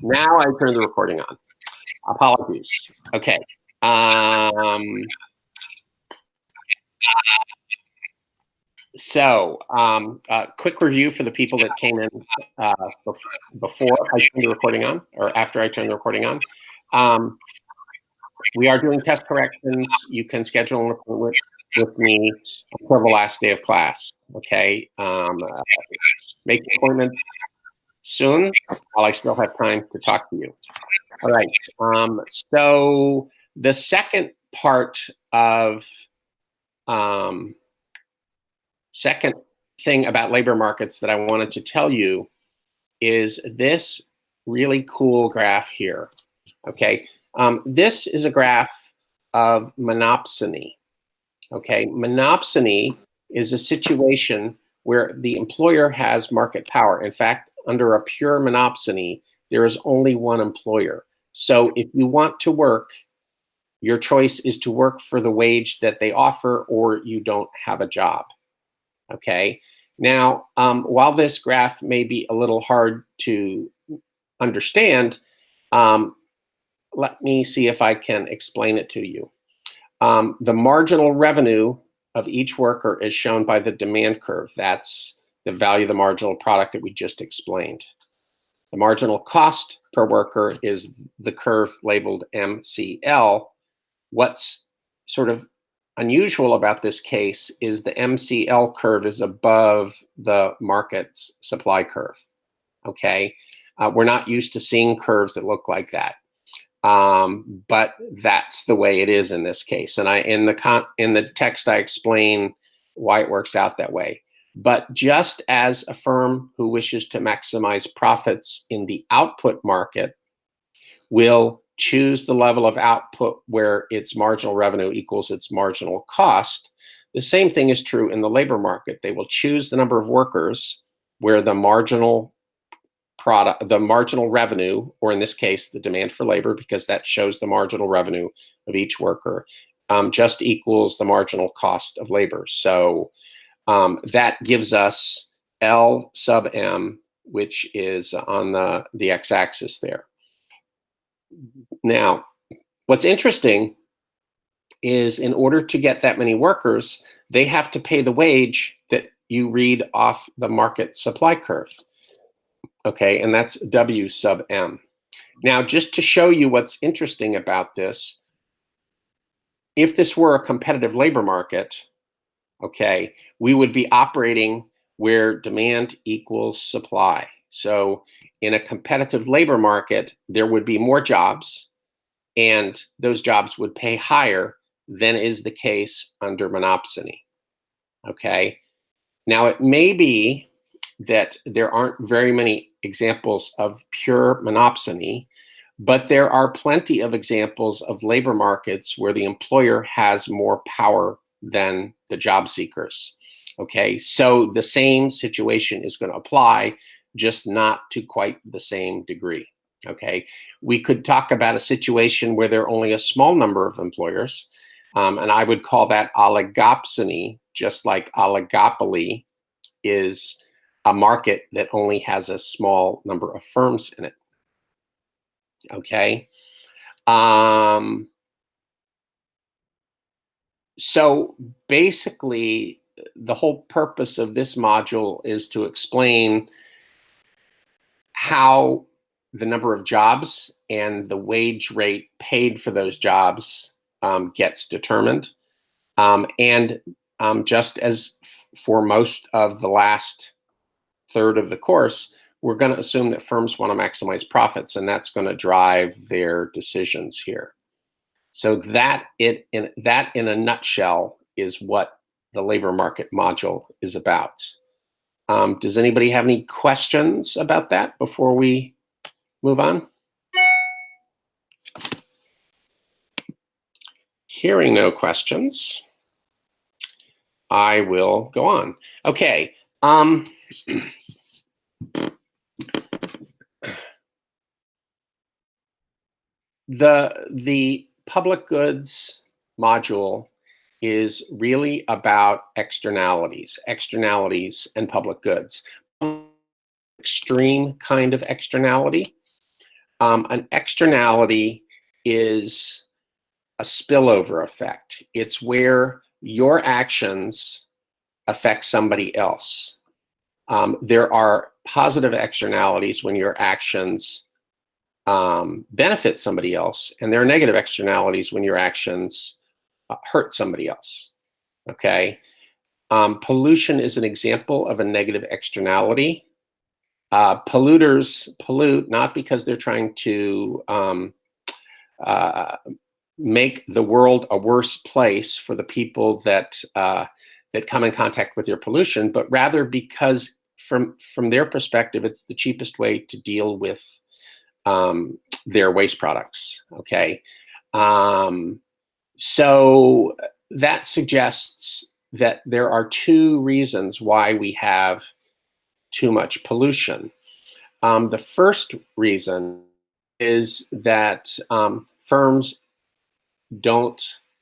Now I turn the recording on. Apologies. Okay. Quick review for the people that came in before I turned the recording on, or after I turned the recording on. We are doing test corrections. You can schedule an appointment with me until the last day of class. Okay. Make an appointment soon while I still have time to talk to you. All right. So the second part of second thing about labor markets that I wanted to tell you is this really cool graph here. Okay. This is a graph of monopsony. Okay. Monopsony is a situation where the employer has market power. In fact, under a pure monopsony, there is only one employer. So if you want to work, your choice is to work for the wage that they offer, or you don't have a job. Okay. Now, while this graph may be a little hard to understand, let me see if I can explain it to you. The marginal revenue of each worker is shown by the demand curve. That's the value of the marginal product that we just explained. The marginal cost per worker is the curve labeled MCL. What's sort of unusual about this case is the MCL curve is above the market's supply curve. Okay, we're not used to seeing curves that look like that, but that's the way it is in this case. And in the text I explain why it works out that way. But just as a firm who wishes to maximize profits in the output market will choose the level of output where its marginal revenue equals its marginal cost, the same thing is true in the labor market. They will choose the number of workers where the marginal product, the marginal revenue, or in this case, the demand for labor, because that shows the marginal revenue of each worker, just equals the marginal cost of labor. So that gives us L sub M, which is on the x-axis there. Now, what's interesting is in order to get that many workers, they have to pay the wage that you read off the market supply curve. Okay, and that's W sub M. Now, just to show you what's interesting about this, if this were a competitive labor market, okay, we would be operating where demand equals supply. So in a competitive labor market, there would be more jobs, and those jobs would pay higher than is the case under monopsony. Okay, now it may be that there aren't very many examples of pure monopsony, but there are plenty of examples of labor markets where the employer has more power than the job seekers. Okay, so the same situation is going to apply, just not to quite the same degree. Okay, we could talk about a situation where there are only a small number of employers, and I would call that oligopsony, just like oligopoly is a market that only has a small number of firms in it. Okay. So basically, the whole purpose of this module is to explain how the number of jobs and the wage rate paid for those jobs gets determined. Just as for most of the last third of the course, we're going to assume that firms want to maximize profits, and that's going to drive their decisions here. So that in a nutshell is what the labor market module is about. Does anybody have any questions about that before we move on? Hearing no questions, I will go on. Okay. The public goods module is really about externalities and public goods. Extreme kind of externality. An externality is a spillover effect. It's where your actions affect somebody else. There are positive externalities when your actions benefit somebody else, and there are negative externalities when your actions hurt somebody else. Okay. Pollution is an example of a negative externality. Polluters pollute not because they're trying to make the world a worse place for the people that that come in contact with your pollution, but rather because from their perspective, it's the cheapest way to deal with their waste products. Okay, so that suggests that there are two reasons why we have too much pollution. The first reason is that firms don't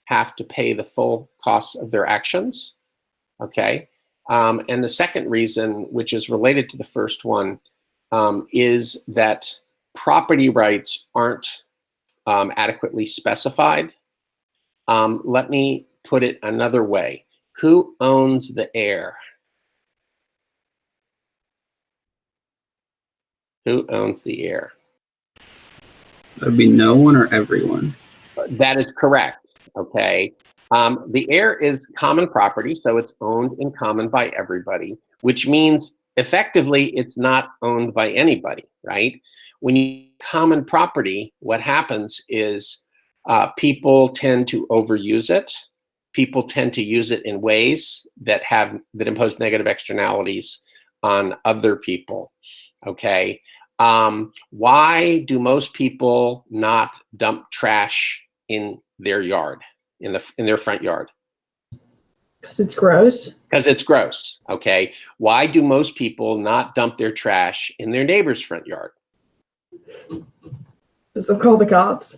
have to pay the full costs of their actions. Okay. And the second reason, which is related to the first one, is that property rights aren't adequately specified. Let me put it another way. Who owns the air? Who owns the air? That'd be no one or everyone. That is correct. Okay. The air is common property, so it's owned in common by everybody, which means effectively it's not owned by anybody, right? When you common property, what happens is people tend to overuse it. People tend to use it in ways that impose negative externalities on other people. Okay. Why do most people not dump trash in their yard, in their front yard? Because it's gross. Because it's gross. Okay. Why do most people not dump their trash in their neighbor's front yard? Because they'll call the cops.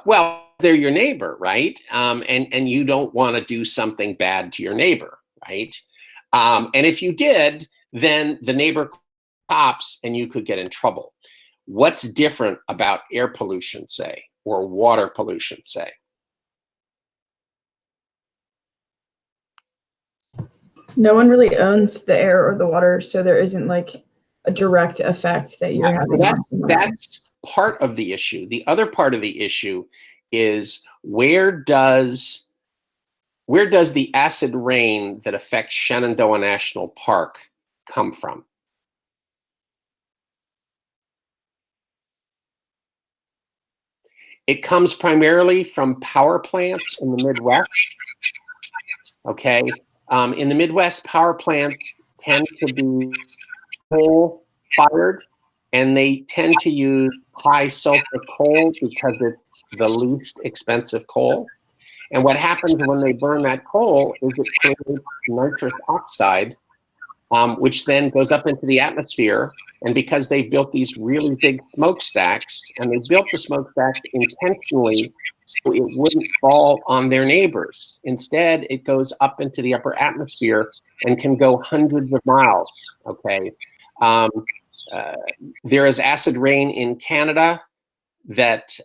Well, they're your neighbor, right? And you don't want to do something bad to your neighbor, right? And if you did, then the neighbor cops and you could get in trouble. What's different about air pollution, say, or water pollution, say? No one really owns the air or the water, so there isn't like a direct effect that you're having. That's part of the issue. The other part of the issue is where does the acid rain that affects Shenandoah National Park come from? It comes primarily from power plants in the Midwest. Okay, in the Midwest, power plants tend to be coal-fired, and they tend to use high sulfur coal because it's the least expensive coal. And what happens when they burn that coal is it creates nitrous oxide, which then goes up into the atmosphere. And because they built these really big smokestacks, and they built the smokestacks intentionally so it wouldn't fall on their neighbors. Instead, it goes up into the upper atmosphere and can go hundreds of miles. Okay. There is acid rain in Canada that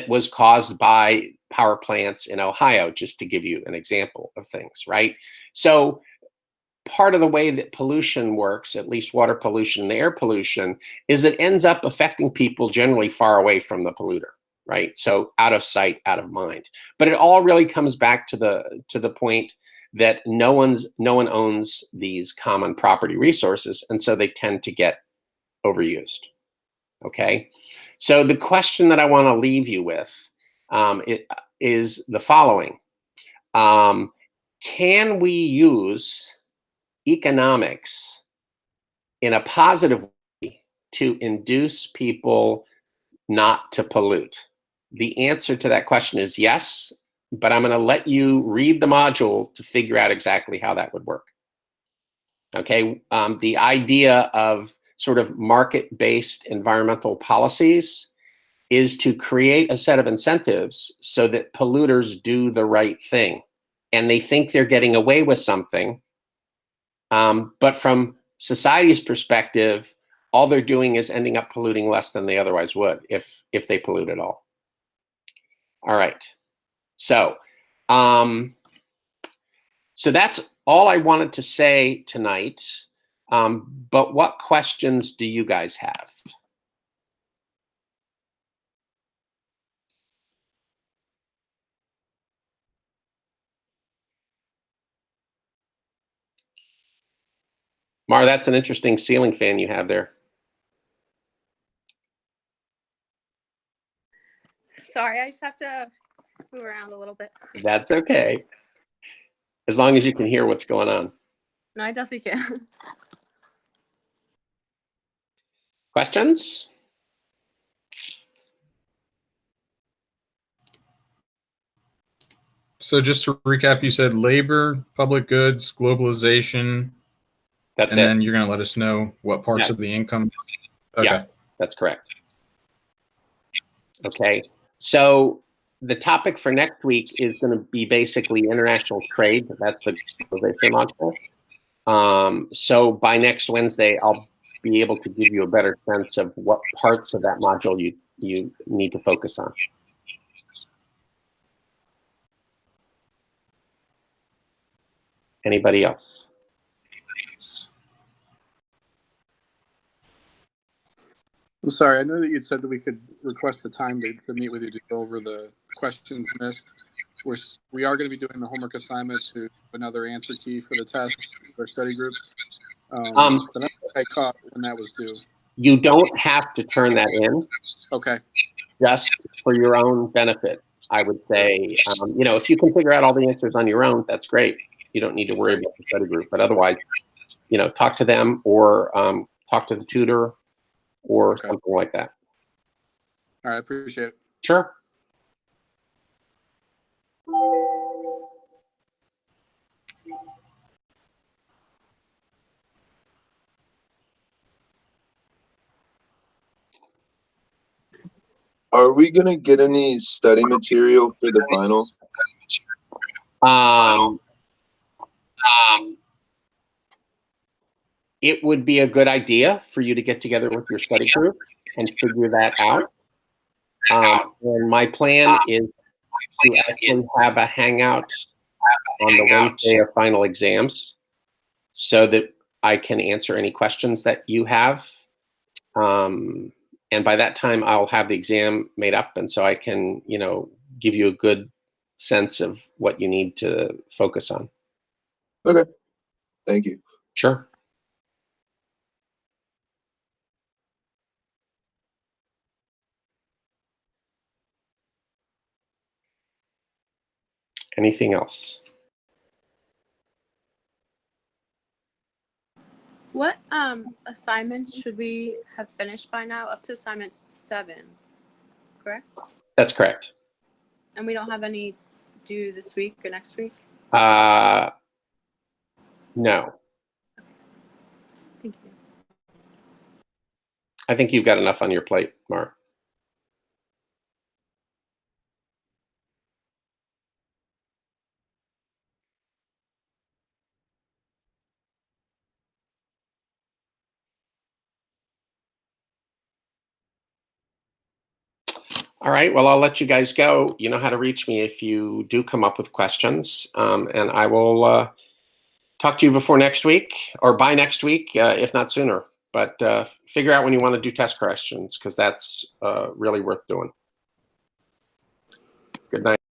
was caused by power plants in Ohio, just to give you an example of things, right? So part of the way that pollution works, at least water pollution and air pollution, is it ends up affecting people generally far away from the polluter, right? So out of sight, out of mind. But it all really comes back to the point that no one owns these common property resources, and so they tend to get overused. Okay, so the question that I want to leave you with is the following: can we use economics in a positive way to induce people not to pollute? The answer to that question is yes, but I'm going to let you read the module to figure out exactly how that would work. Okay, the idea of sort of market-based environmental policies is to create a set of incentives so that polluters do the right thing, and they think they're getting away with something. But from society's perspective, all they're doing is ending up polluting less than they otherwise would if they pollute at all. All right. So, so that's all I wanted to say tonight. But what questions do you guys have? Mar, that's an interesting ceiling fan you have there. Sorry, I just have to move around a little bit. That's okay. As long as you can hear what's going on. No, I definitely can. Questions? So just to recap, you said labor, public goods, globalization, That's and it. then you're going to let us know what parts Yeah. of the income. Okay. Yeah, that's correct. Okay, so the topic for next week is going to be basically international trade. That's the globalization module. So by next Wednesday, I'll be able to give you a better sense of what parts of that module you need to focus on. Anybody else? I'm sorry, I know that you'd said that we could request the time to meet with you to go over the questions missed. We are going to be doing the homework assignment to another answer key for the test for study groups. But I don't think I caught when that was due. You don't have to turn that in. Okay. Just for your own benefit, I would say, you know, if you can figure out all the answers on your own, that's great. You don't need to worry about the study group. But otherwise, you know, talk to them or talk to the tutor or something like that. All right, I appreciate it. Sure. Are we gonna get any study material for the final? It would be a good idea for you to get together with your study group and figure that out. And my plan is to actually have a hangout on the Wednesday of final exams so that I can answer any questions that you have. And by that time, I'll have the exam made up, and so I can, you know, give you a good sense of what you need to focus on. Okay, thank you. Sure. Anything else? What assignments should we have finished by now? Up to assignment 7, correct? That's correct. And we don't have any due this week or next week? No. Thank you. I think you've got enough on your plate, Mar. All right, well, I'll let you guys go. You know how to reach me if you do come up with questions. And I will talk to you before next week or by next week, if not sooner. But figure out when you want to do test questions because that's really worth doing. Good night.